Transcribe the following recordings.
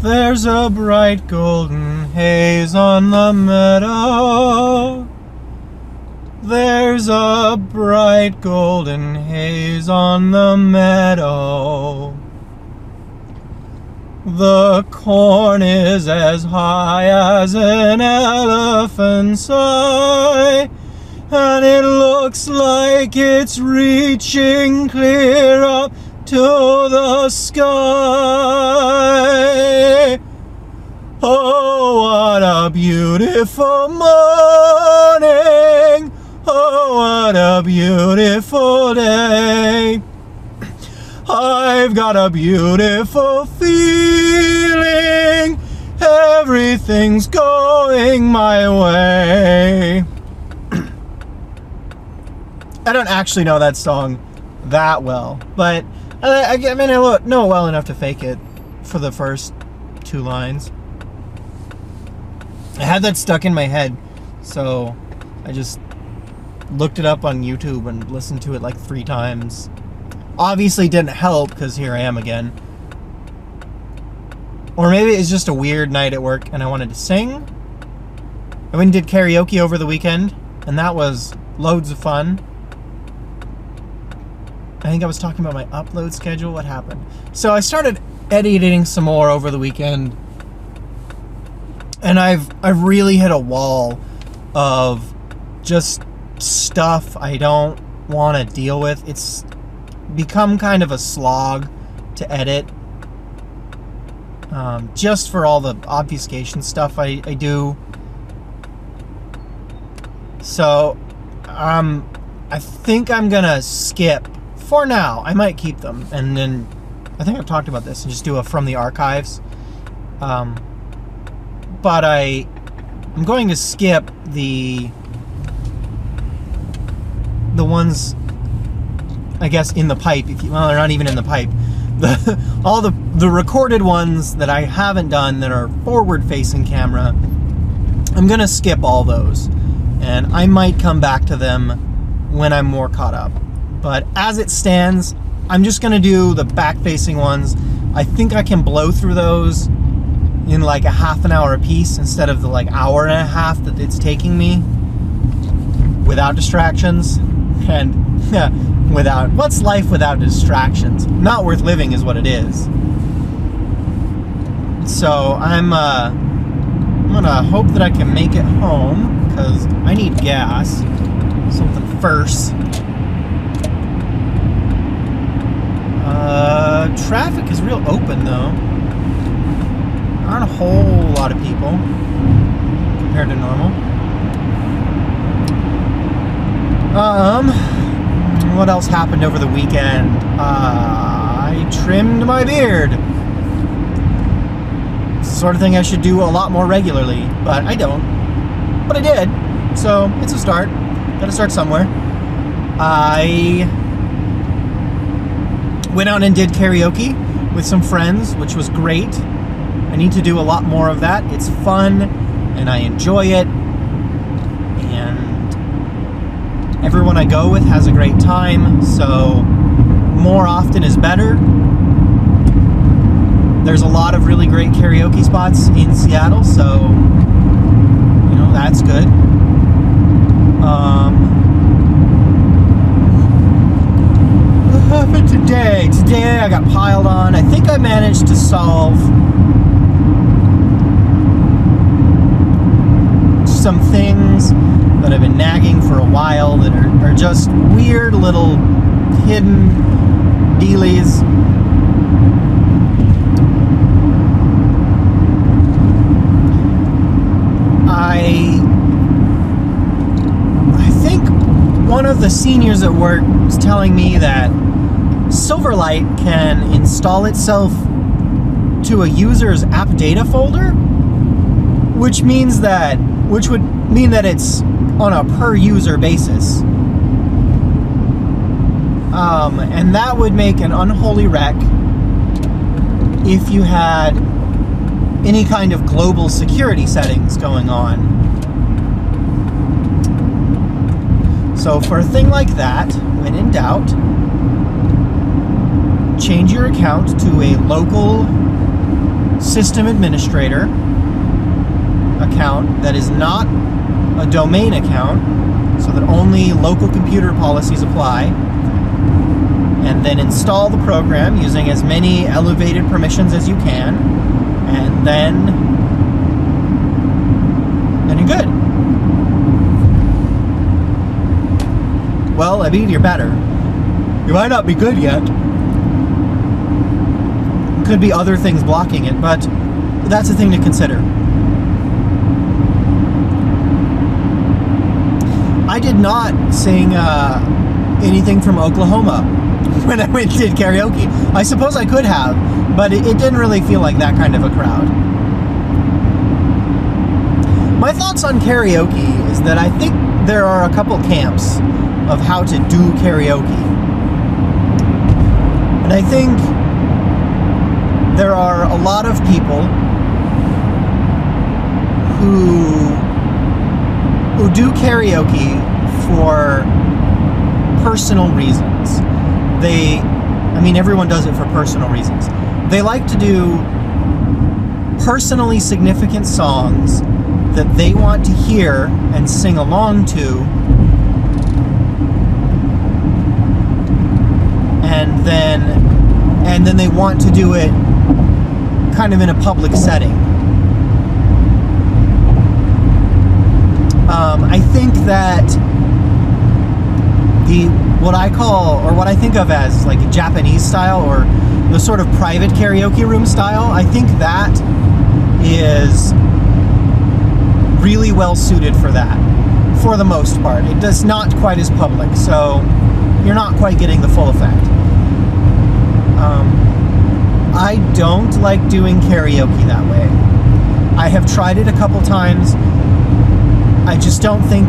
There's a bright golden haze on the meadow. There's a bright golden haze on the meadow. The corn is as high as an elephant's eye, and it looks like it's reaching clear up to the sky. Oh, what a beautiful morning. Oh, what a beautiful day. I've got a beautiful feeling. Everything's going my way. I don't actually know that song that well, but I mean, I know it well enough to fake it for the first 2 lines. I had that stuck in my head, so I just looked it up on YouTube and listened to it like 3 times. Obviously didn't help, because here I am again. Or maybe it's just a weird night at work and I wanted to sing. I went and did karaoke over the weekend, and that was loads of fun. I think I was talking about my upload schedule. What happened? So I started editing some more over the weekend, and I've really hit a wall of just stuff I don't want to deal with. It's become kind of a slog to edit, just for all the obfuscation stuff I do. So I think I'm gonna skip for now. I might keep them, and then I think I've talked about this, and just do a from the archives. But I'm going to skip the ones, I guess, in the pipe. Well, they're not even in the pipe. All the recorded ones that I haven't done that are forward-facing camera, I'm gonna skip all those, and I might come back to them when I'm more caught up. But as it stands, I'm just gonna do the back-facing ones. I think I can blow through those in like a half an hour a piece instead of the like hour and a half that it's taking me without distractions. And what's life without distractions? Not worth living is what it is. So I'm gonna hope that I can make it home, because I need gas. Something first. Traffic is real open though. There aren't a whole lot of people compared to normal. What else happened over the weekend? I trimmed my beard. It's the sort of thing I should do a lot more regularly, but I don't. But I did, so it's a start. Gotta start somewhere. I went out and did karaoke with some friends, which was great. I need to do a lot more of that. It's fun, and I enjoy it. And everyone I go with has a great time, so more often is better. There's a lot of really great karaoke spots in Seattle, so, you know, that's good. What happened today? Today I got piled on. I think I managed to solve some things that have been nagging for a while that are just weird little hidden dealies. I think one of the seniors at work was telling me that Silverlight can install itself to a user's AppData folder, which would mean that it's on a per user basis. And that would make an unholy wreck if you had any kind of global security settings going on. So for a thing like that, when in doubt, change your account to a local system administrator account that is not a domain account, so that only local computer policies apply, and then install the program using as many elevated permissions as you can, and then you're good. Well, I mean, you're better. You might not be good yet. Could be other things blocking it, but that's a thing to consider. I did not sing anything from Oklahoma when I went and did karaoke. I suppose I could have, but it didn't really feel like that kind of a crowd. My thoughts on karaoke is that I think there are a couple camps of how to do karaoke. And I think there are a lot of people who do karaoke for personal reasons. Everyone does it for personal reasons. They like to do personally significant songs that they want to hear and sing along to, and then they want to do it kind of in a public setting. I think that what I think of as like a Japanese style, or the sort of private karaoke room style, I think that is really well suited for that, for the most part. It does not quite as public, so you're not quite getting the full effect. I don't like doing karaoke that way. I have tried it a couple times. I just don't think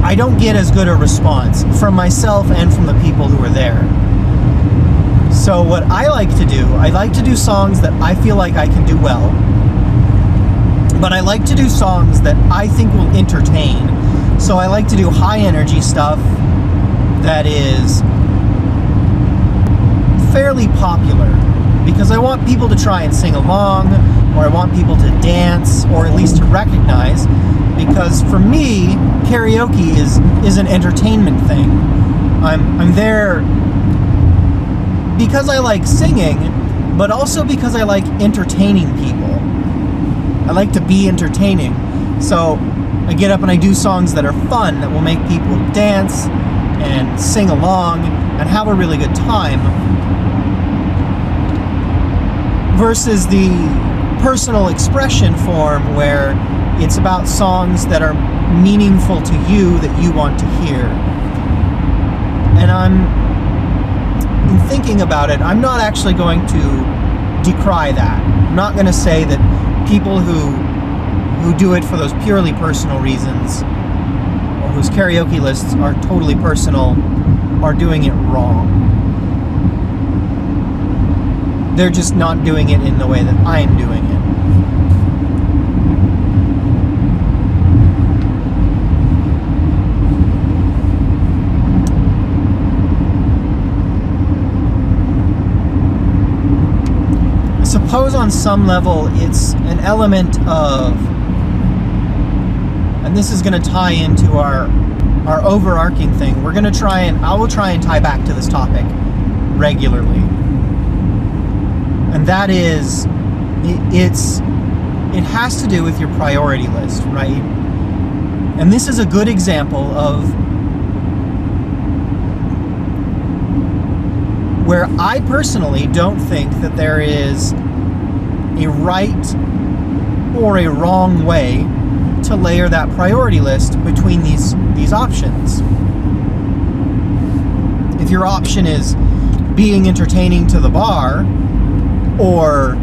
I don't get as good a response from myself and from the people who are there. So what I like to do songs that I feel like I can do well, but I like to do songs that I think will entertain. So I like to do high energy stuff that is fairly popular, because I want people to try and sing along, or I want people to dance, or at least to recognize, because for me, karaoke is an entertainment thing. I'm there because I like singing, but also because I like entertaining people. I like to be entertaining. So I get up and I do songs that are fun, that will make people dance and sing along and have a really good time, versus the personal expression form where it's about songs that are meaningful to you, that you want to hear. And in thinking about it, I'm not actually going to decry that. I'm not going to say that people who do it for those purely personal reasons, or whose karaoke lists are totally personal, are doing it wrong. They're just not doing it in the way that I'm doing it. I suppose on some level it's an element of, and this is going to tie into our overarching thing. I will try and tie back to this topic regularly. And that is, it has to do with your priority list, right? And this is a good example of where I personally don't think that there is a right or a wrong way to layer that priority list between these options. If your option is being entertaining to the bar, or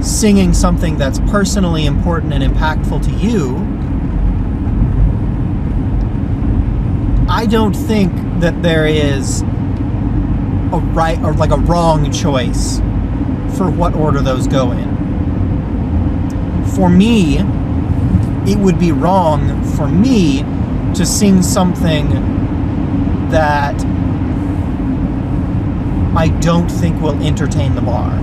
singing something that's personally important and impactful to you, I don't think that there is a right or like a wrong choice for what order those go in. For me, it would be wrong for me to sing something that I don't think will entertain the bar.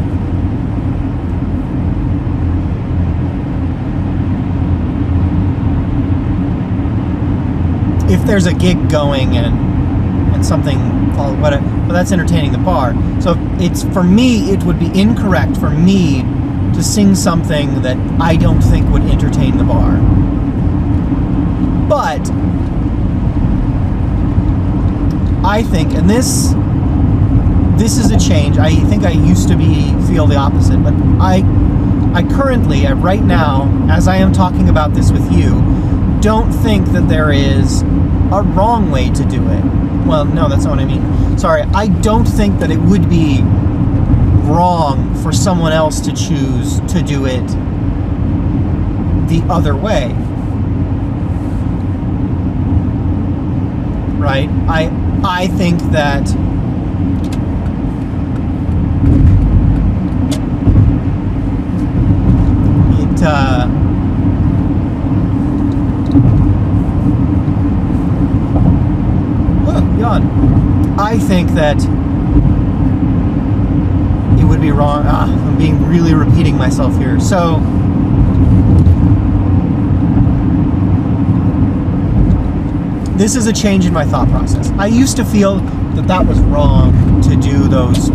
If there's a gig going and something, whatever, but that's entertaining the bar. So it's, for me, it would be incorrect for me to sing something that I don't think would entertain the bar. But I think, and this is a change. I think I used to feel the opposite, but I currently, right now, as I am talking about this with you, don't think that there is a wrong way to do it. Well, no, that's not what I mean. Sorry, I don't think that it would be wrong for someone else to choose to do it the other way. Right? I think that I think that it would be wrong. I'm being really repeating myself here. So, this is a change in my thought process. I used to feel that was wrong to do those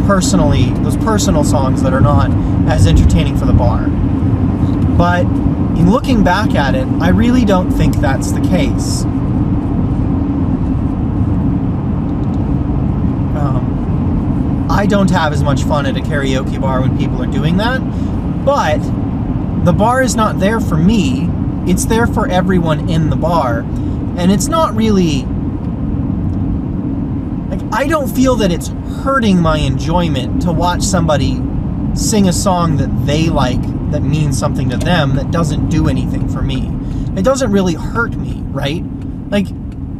personal songs that are not as entertaining for the bar. But in looking back at it, I really don't think that's the case. I don't have as much fun at a karaoke bar when people are doing that, but the bar is not there for me, it's there for everyone in the bar, and it's not really, like, I don't feel that it's hurting my enjoyment to watch somebody sing a song that they like, that means something to them, that doesn't do anything for me. It doesn't really hurt me, right? Like,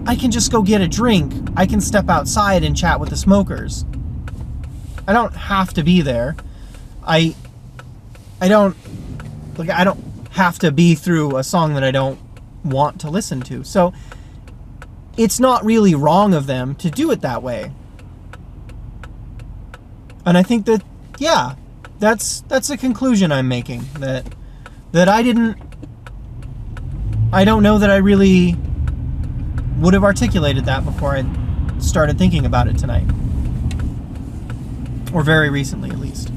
I can just go get a drink, I can step outside and chat with the smokers. I don't have to be there. I don't have to be through a song that I don't want to listen to. So it's not really wrong of them to do it that way. And I think that, yeah, that's a conclusion I'm making, that I don't know that I really would have articulated that before I started thinking about it tonight. Or very recently, at least.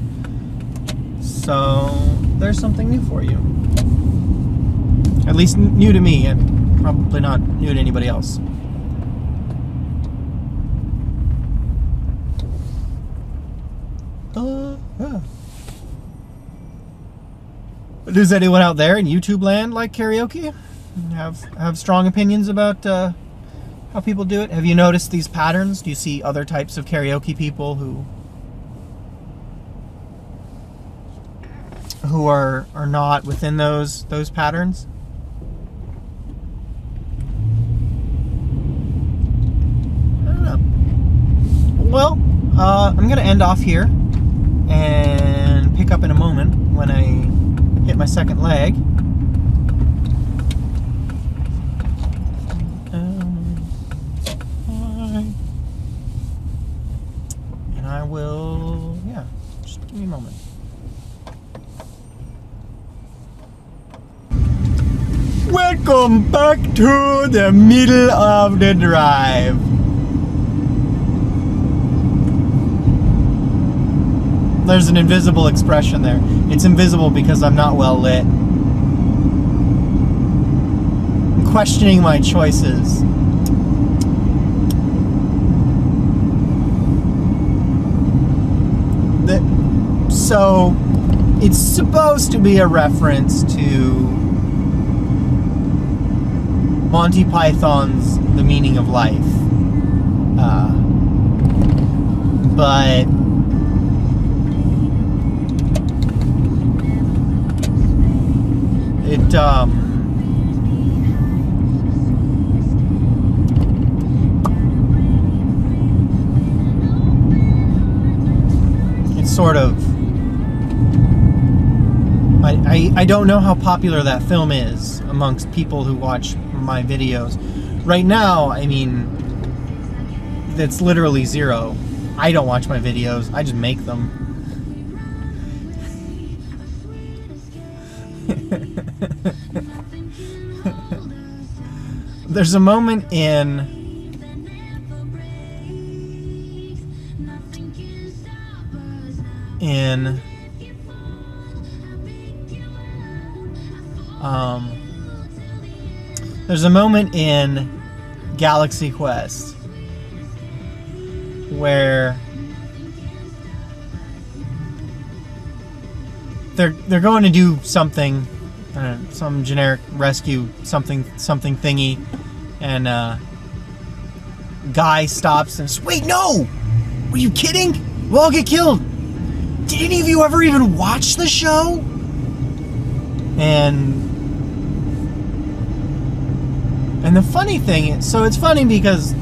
So, there's something new for you. At least new to me, and probably not new to anybody else. Does anyone out there in YouTube land like karaoke? Have strong opinions about how people do it? Have you noticed these patterns? Do you see other types of karaoke people who are not within those patterns? I don't know. Well, I'm going to end off here and pick up in a moment when I hit my second leg. And I will, yeah, just give me a moment. Welcome back to the middle of the drive. There's an invisible expression there. It's invisible because I'm not well lit. I'm questioning my choices. So, it's supposed to be a reference to Monty Python's The Meaning of Life. But it's sort of, I don't know how popular that film is amongst people who watch my videos. Right now, I mean, it's literally zero. I don't watch my videos. I just make them. There's a moment in there's a moment in Galaxy Quest where they're going to do something, some generic rescue something thingy, and guy stops and says, "Wait, no! Were you kidding? We'll all get killed. Did any of you ever even watch the show?" And the funny thing is, so it's funny because,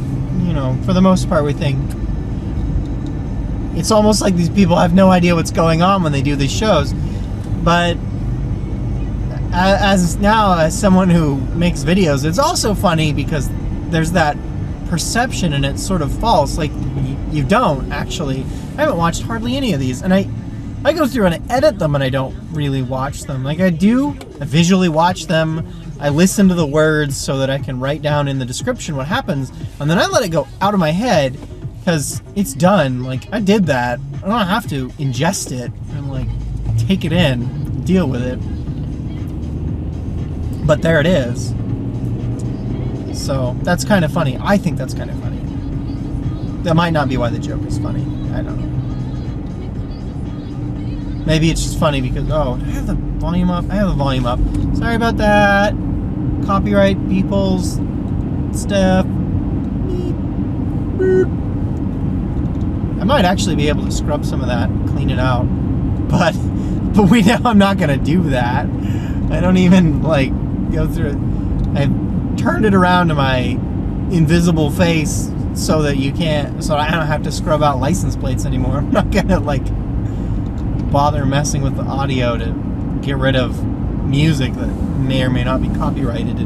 you know, for the most part we think it's almost like these people have no idea what's going on when they do these shows. But as someone who makes videos, it's also funny because there's that perception and it's sort of false. Like, you don't actually. I haven't watched hardly any of these, and I go through and I edit them and I don't really watch them. Like I visually watch them. I listen to the words so that I can write down in the description what happens, and then I let it go out of my head because it's done. Like, I did that. I don't have to ingest it and like take it in, deal with it. But there it is. So that's kind of funny. I think that's kind of funny. That might not be why the joke is funny. I don't know. Maybe it's just funny because, oh, do I have the volume up? I have the volume up. Sorry about that. Copyright people's stuff. I might actually be able to scrub some of that, clean it out. But we know I'm not going to do that. I don't even, like, go through it. I've turned it around to my invisible face so that I don't have to scrub out license plates anymore. I'm not going to, like, bother messing with the audio to get rid of music that may or may not be copyrighted.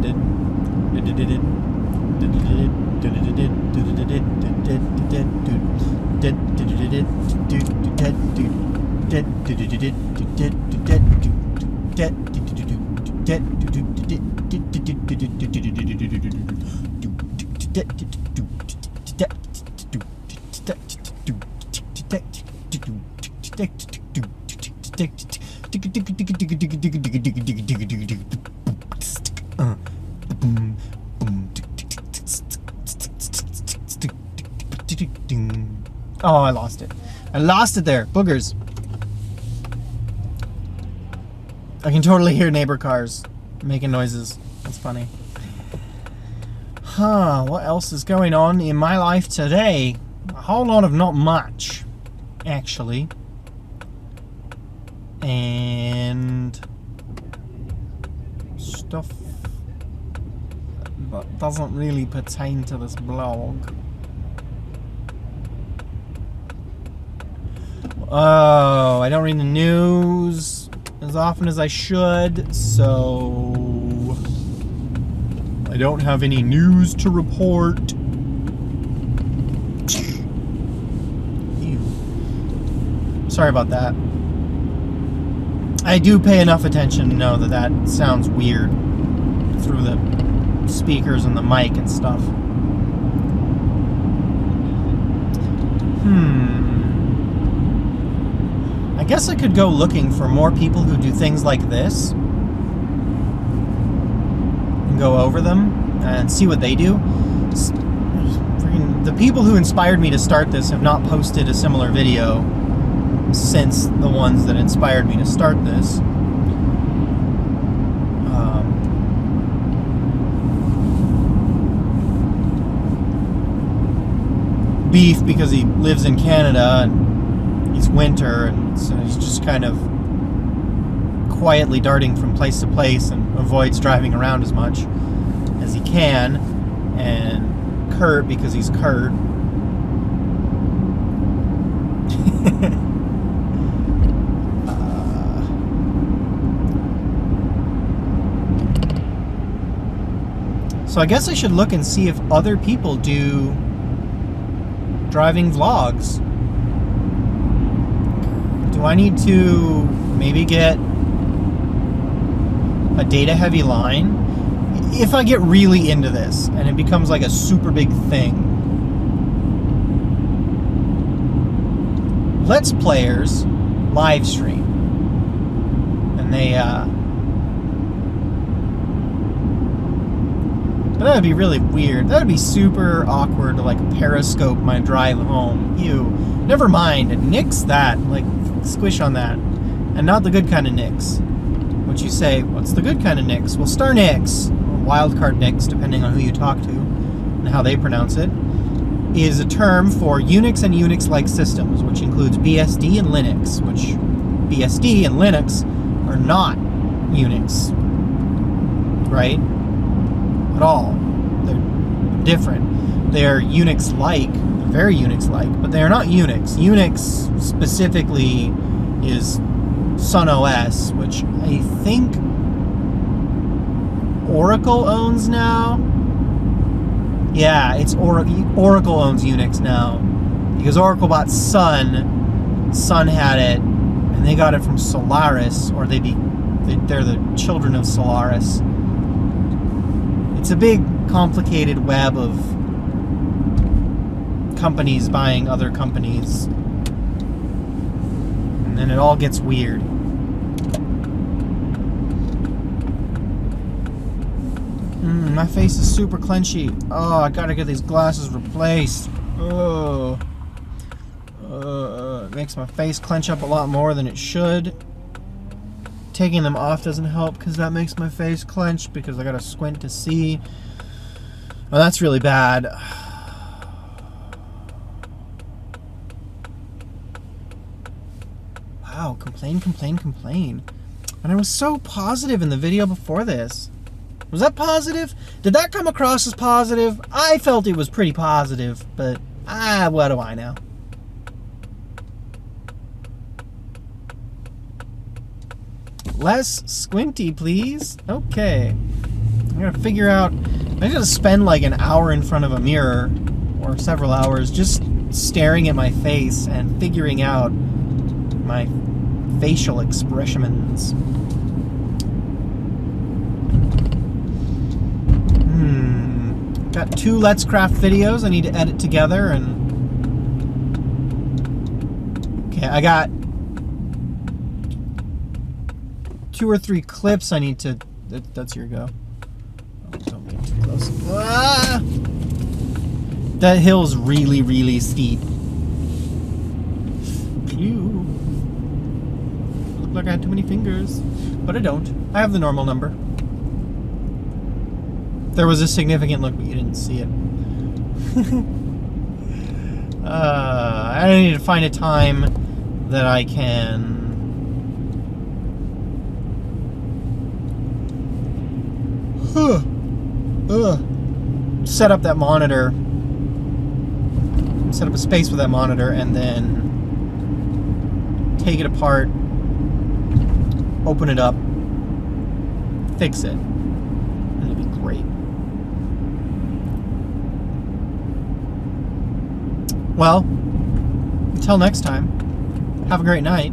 Oh, I lost it. I lost it there. Boogers. I can totally hear neighbor cars making noises. That's funny. Huh, what else is going on in my life today? A whole lot of not much, actually. And stuff that doesn't really pertain to this blog. Oh, I don't read the news as often as I should, so I don't have any news to report. Ew. Sorry about that. I do pay enough attention to know that that sounds weird through the speakers and the mic and stuff. I guess I could go looking for more people who do things like this and go over them and see what they do. The people who inspired me to start this have not posted a similar video since the ones that inspired me to start this. Beef, because he lives in Canada and it's winter, and so he's just kind of quietly darting from place to place and avoids driving around as much as he can. And Kurt, because he's Kurt. So I guess I should look and see if other people do driving vlogs. Do I need to maybe get a data-heavy line? If I get really into this and it becomes like a super big thing. Let's Players live stream. And they, but that would be really weird. That would be super awkward to like periscope my drive home. Ew. Never mind. Nix that. Like, squish on that. And not the good kind of nix. What you say, what's the good kind of nix? Well, star nix, or wildcard nix, depending on who you talk to and how they pronounce it, is a term for Unix and Unix-like systems, which includes BSD and Linux, which BSD and Linux are not Unix, right? At all. They're different. They're Unix-like, very Unix-like, but they are not Unix. Unix specifically is Sun OS, which I think Oracle owns now. Yeah, it's Oracle owns Unix now because Oracle bought Sun. Sun had it, and they got it from Solaris, or they're the children of Solaris. It's a big, complicated web of companies buying other companies, and then it all gets weird. My face is super clenchy. Oh, I gotta get these glasses replaced. Oh. It makes my face clench up a lot more than it should. Taking them off doesn't help because that makes my face clench because I gotta squint to see. Oh, that's really bad. Wow, complain. And I was so positive in the video before this. Was that positive? Did that come across as positive? I felt it was pretty positive, but what do I know? Less squinty, please. Okay. I'm gonna figure out. I'm gonna spend like an hour in front of a mirror, or several hours, just staring at my face and figuring out my facial expressions. Got 2 Let's Craft videos I need to edit together, and okay, I got 2 or 3 clips I need to. That's your go. Oh, don't get too close. Ah! That hill's really, really steep. Phew. Looked like I had too many fingers, but I don't. I have the normal number. There was a significant look, but you didn't see it. I need to find a time that I can set up that monitor, set up a space for that monitor, and then take it apart, open it up, fix it, and it'll be great. Well, until next time, have a great night.